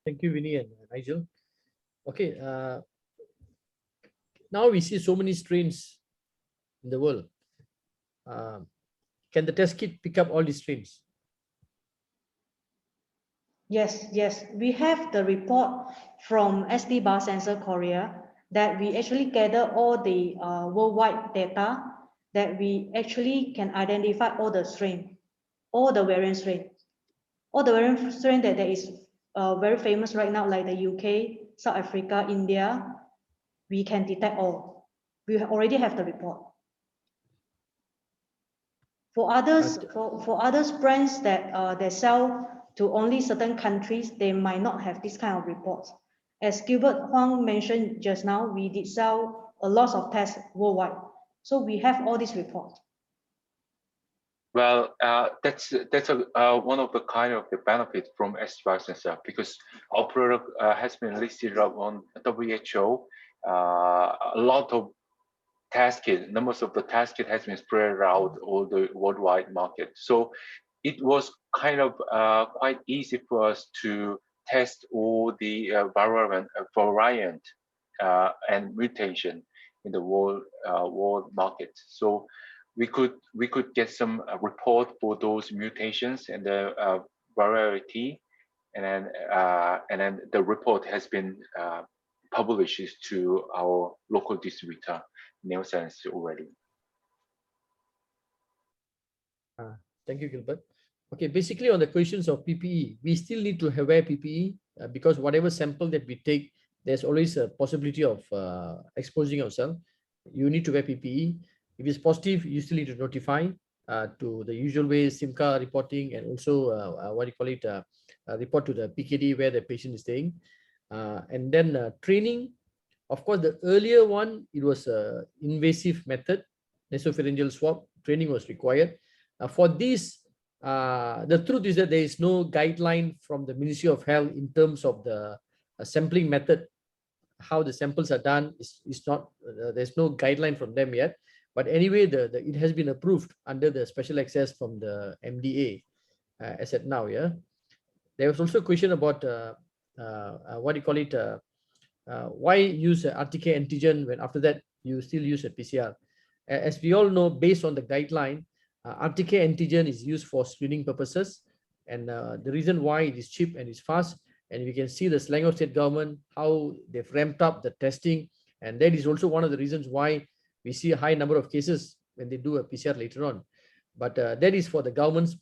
Thank you, Vinny and Nigel. Okay, now we see so many strains in the world. Can the test kit pick up all these strains? Yes, yes. We have the report from SD Biosensor Korea that we actually gather all the worldwide data that we actually can identify all the strain, all the variant strain. All the variant strain that is very famous right now, like the UK, South Africa, India, we can detect all. We already have the report. For others, for others brands that they sell to only certain countries, they might not have this kind of reports. As Gilbert Huang mentioned just now, we did sell a lot of tests worldwide. So we have all these reports. Well, that's one of the kind of the benefits from AstraZeneca, because our product has been listed up on WHO. A lot of test kit, numbers of the test kit has been spread out all the worldwide market. So it was kind of quite easy for us to test all the variant and mutation in the world market. So we could get some report for those mutations and the variety, and then the report has been published to our local distributor, Neoscience, already. Thank you, Gilbert. Okay, basically on the questions of PPE, we still need to wear PPE because whatever sample that we take, there's always a possibility of exposing ourselves. You need to wear PPE. If it's positive, you still need to notify to the usual way, SIMCA reporting, and also report to the PKD where the patient is staying. And then training. Of course, the earlier one, it was an invasive method, nasopharyngeal swab. Training was required. For this, the truth is that there is no guideline from the Ministry of Health in terms of the sampling method. How the samples are done is not, there's no guideline from them yet. But anyway, it has been approved under the special access from the MDA as at now. Yeah, there was also a question about why use RTK antigen when after that you still use a PCR. As we all know, based on the guideline, RTK antigen is used for screening purposes, and the reason why it is cheap and it's fast, and we can see the Selangor State Government, how they've ramped up the testing, and that is also one of the reasons why we see a high number of cases when they do a PCR later on. But that is for the government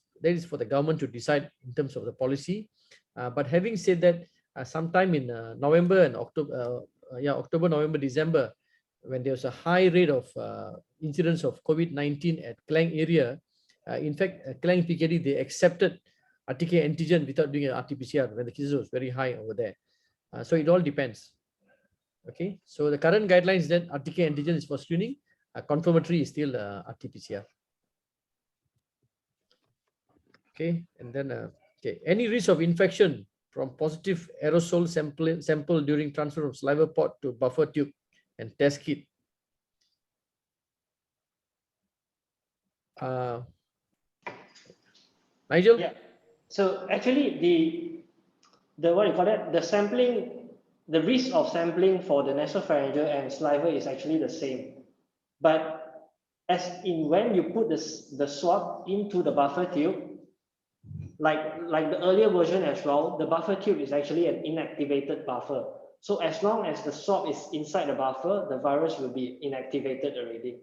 to decide in terms of the policy. But having said that, sometime in November and October, November, December, when there was a high rate of incidence of COVID-19 at Klang area, in fact, Klang PKD, they accepted RTK antigen without doing an RT-PCR when the cases was very high over there. So it all depends. Okay, so the current guidelines is that RTK antigen is for screening, confirmatory is still RT-PCR. Okay, and then okay, any risk of infection from positive aerosol sample during transfer from saliva pod to buffer tube and test kit. Nigel? Yeah. So actually the what you call it, the sampling, the risk of sampling for the nasopharyngeal and saliva is actually the same. But as in when you put the swab into the buffer tube, like the earlier version as well, the buffer tube is actually an inactivated buffer. So as long as the swab is inside the buffer, the virus will be inactivated already.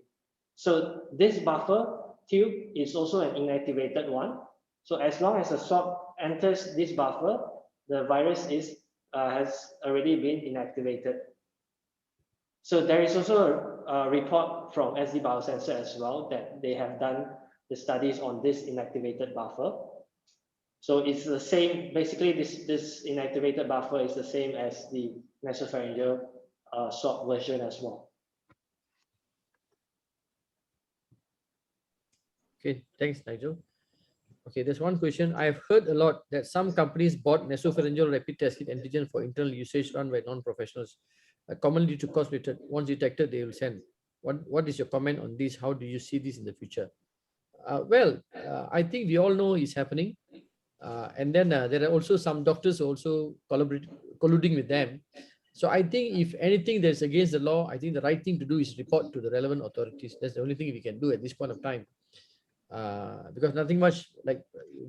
So this buffer tube is also an inactivated one. So as long as the swab enters this buffer, the virus has already been inactivated. So there is also a report from SD Biosensor as well that they have done the studies on this inactivated buffer. So it's the same, basically this inactivated buffer is the same as the nasopharyngeal swab version as well. Okay, thanks, Nigel. Okay, there's one question. I've heard a lot that some companies bought nasopharyngeal rapid test kit antigen for internal usage run by non-professionals. Commonly due to cost related, once detected, they will send. What is your comment on this? How do you see this in the future? I think we all know it's happening. And then there are also some doctors also colluding with them. So I think if anything that's against the law, I think the right thing to do is report to the relevant authorities. That's the only thing we can do at this point of time. Because nothing much, like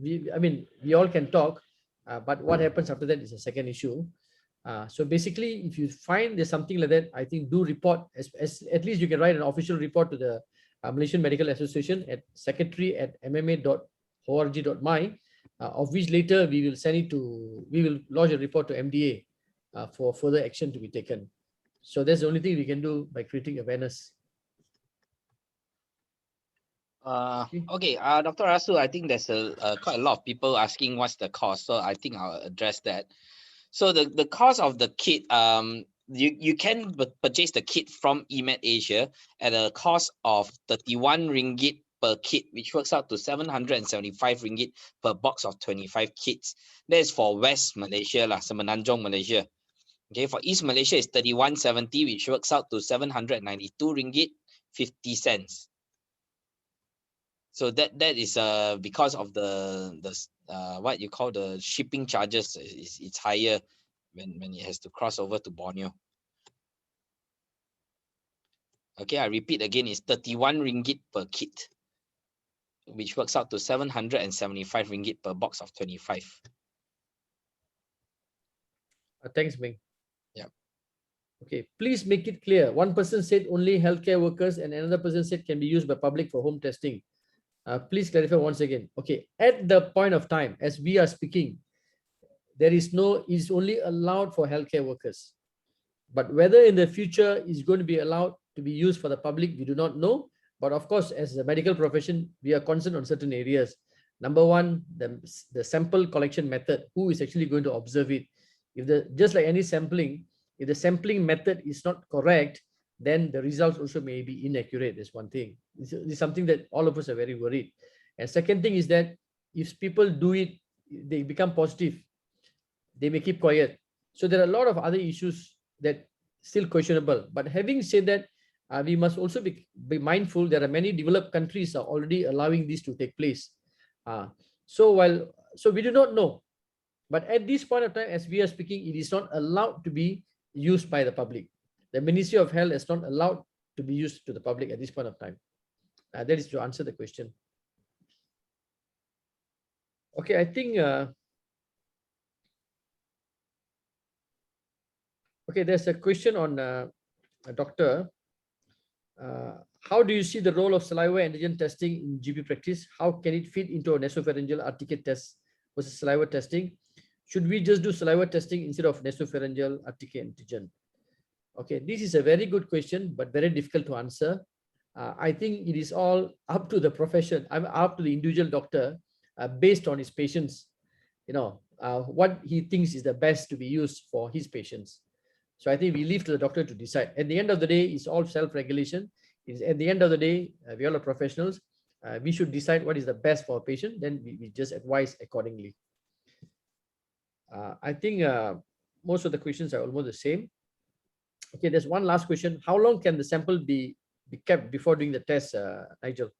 we all can talk, but what happens after that is a second issue. So basically, if you find there's something like that, I think do report, as at least you can write an official report to the Malaysian Medical Association at secretary@mma.org.my, of which later we will lodge a report to MDA for further action to be taken. So that's the only thing we can do by creating awareness. Okay, Dr. Rasu, I think there's quite a lot of people asking what's the cost, so I think I'll address that. So the cost of the kit, you can purchase the kit from EMED Asia at a cost of 31 ringgit per kit, which works out to 775 ringgit per box of 25 kits. That is for West Malaysia, Semenanjung, Malaysia. Okay, for East Malaysia is 31.70, which works out to 792 ringgit 50 cents. So that is because of the what you call the shipping charges. It's higher when it has to cross over to Borneo. Okay, I repeat again, it's 31 ringgit per kit, which works out to 775 ringgit per box of 25. Thanks, Ming. Yeah. Okay, please make it clear. One person said only healthcare workers and another person said can be used by public for home testing. Please clarify once again. Okay, at the point of time, as we are speaking, is only allowed for healthcare workers. But whether in the future is going to be allowed to be used for the public, we do not know. But of course, as a medical profession, we are concerned on certain areas. Number one, the sample collection method, who is actually going to observe it? Just like any sampling, if the sampling method is not correct, then the results also may be inaccurate. Is one thing. This is something that all of us are very worried. And second thing is that if people do it, they become positive, they may keep quiet. So there are a lot of other issues that still questionable. But having said that, we must also be mindful there are many developed countries are already allowing this to take place. So we do not know. But at this point of time, as we are speaking, it is not allowed to be used by the public. The Ministry of Health is not allowed to be used to the public at this point of time. That is to answer the question. Okay, I think okay, there's a question on a doctor. How do you see the role of saliva antigen testing in GP practice? How can it fit into a nasopharyngeal RTK test versus saliva testing? Should we just do saliva testing instead of nasopharyngeal RTK antigen? Okay, this is a very good question, but very difficult to answer. I think it is all up to the profession, up to the individual doctor, based on his patients, what he thinks is the best to be used for his patients. So I think we leave to the doctor to decide. At the end of the day, it's all self-regulation. At the end of the day, we all are professionals. We should decide what is the best for a patient. Then we just advise accordingly. I think most of the questions are almost the same. Okay, there's one last question. How long can the sample be kept before doing the test, Nigel?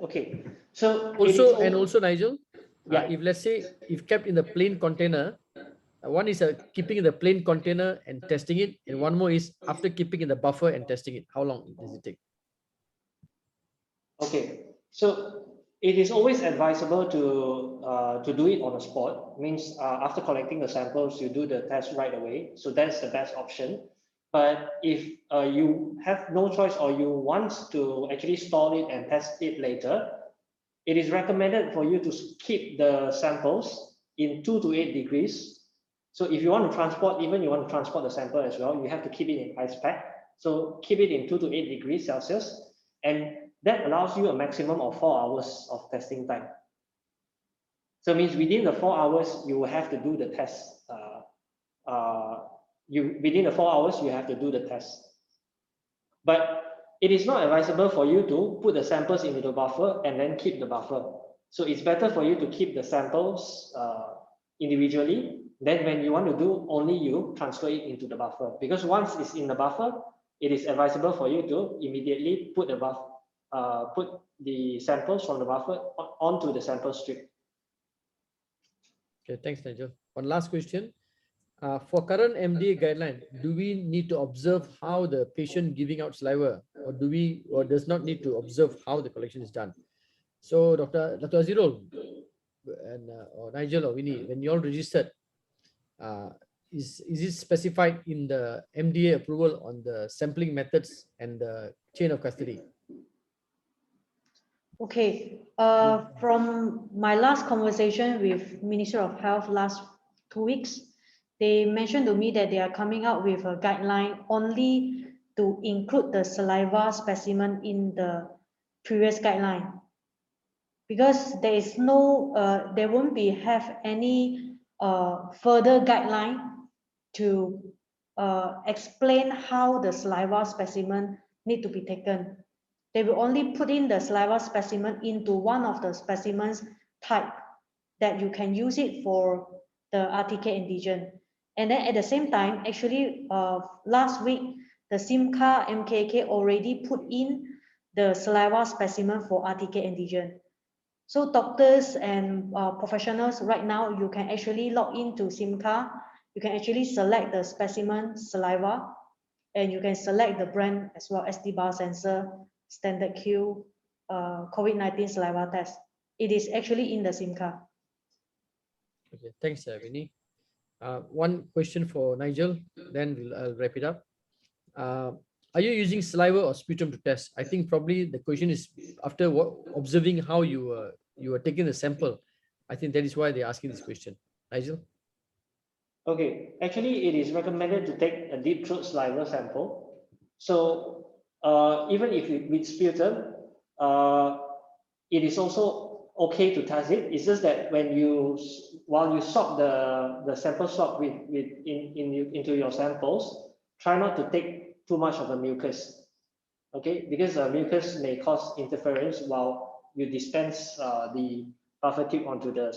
Okay, so also Nigel, yeah. if let's say if kept in the plain container, one is keeping in the plain container and testing it, and one more is after keeping in the buffer and testing it. How long does it take? Okay, so it is always advisable to do it on the spot. Means after collecting the samples, you do the test right away. So that's the best option. But if you have no choice or you want to actually store it and test it later, it is recommended for you to keep the samples in 2 to 8 degrees. So if you want to transport, even you want to transport the sample as well, you have to keep it in ice pack. So keep it in 2 to 8 degrees Celsius. And that allows you a maximum of 4 hours of testing time. So it means within the 4 hours, you will have to do the test. Within the 4 hours, you have to do the test. But it is not advisable for you to put the samples into the buffer and then keep the buffer. So it's better for you to keep the samples individually. Then when you want to do, only you transfer it into the buffer. Because once it's in the buffer, it is advisable for you to immediately put the samples from the buffer onto the sample strip. Okay, thanks, Nigel. One last question. For current MDA guideline, do we need to observe how the patient giving out saliva, or does not need to observe how the collection is done? So, Dr. Azirul and or Nigel or Winnie, when you all registered, is it specified in the MDA approval on the sampling methods and the chain of custody? Okay, from my last conversation with Minister of Health last 2 weeks, they mentioned to me that they are coming out with a guideline only to include the saliva specimen in the previous guideline. Because there is no, there won't be have any further guideline to explain how the saliva specimen need to be taken. They will only put in the saliva specimen into one of the specimens type that you can use it for the RTK antigen. And then at the same time, actually last week, the SIMCA MKK already put in the saliva specimen for RTK antigen. So doctors and professionals right now, you can actually log into SIMCA. You can actually select the specimen saliva, and you can select the brand as well as the biosensor, standard Q, COVID-19 saliva test. It is actually in the SIMCA. Okay, thanks, Winnie. One question for Nigel, then I'll wrap it up. Are you using saliva or sputum to test? I think probably the question is after observing how you were taking the sample. I think that is why they're asking this question. Nigel? Okay, actually, it is recommended to take a deep throat saliva sample. So even if with sputum, it is also okay to test it. It's just that when while you swab the sample swab into your samples, try not to take too much of the mucus. Okay, because mucus may cause interference while you dispense the buffer tube onto the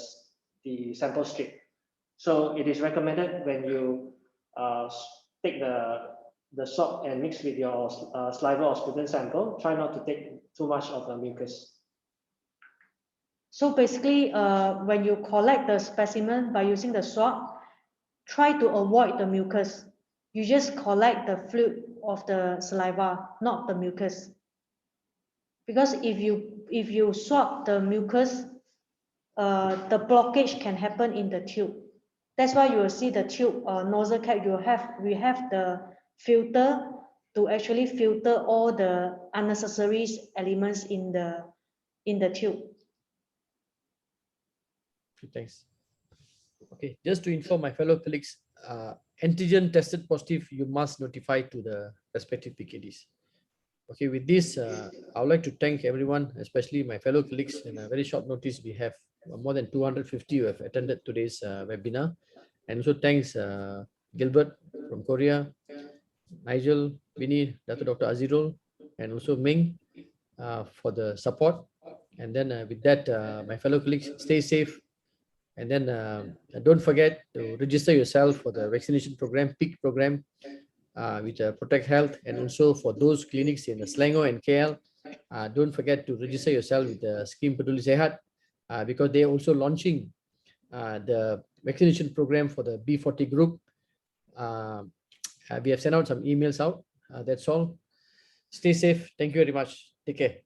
sample strip. So it is recommended when you take the swab and mix with your saliva or sputum sample, try not to take too much of the mucus. So basically, when you collect the specimen by using the swab, try to avoid the mucus. You just collect the fluid of the saliva, not the mucus. Because if you swab the mucus, the blockage can happen in the tube. That's why you will see the tube nozzle cap. We have the filter to actually filter all the unnecessary elements in the tube. Okay, thanks. Okay, just to inform my fellow colleagues, antigen tested positive, you must notify to the respective PKDs. Okay, with this, I would like to thank everyone, especially my fellow colleagues. In a very short notice, we have more than 250 who have attended today's webinar. And also thanks Gilbert from Korea, Nigel, Winnie, Dr. Azirul, and also Ming for the support. And then with that, my fellow colleagues, stay safe. And then don't forget to register yourself for the vaccination program, PEAK program, with Protect Health, and also for those clinics in Selangor and KL, don't forget to register yourself with the Scheme Peduli Sehat, because they are also launching the vaccination program for the B40 group. We have sent out some emails out. That's all. Stay safe. Thank you very much. Take care.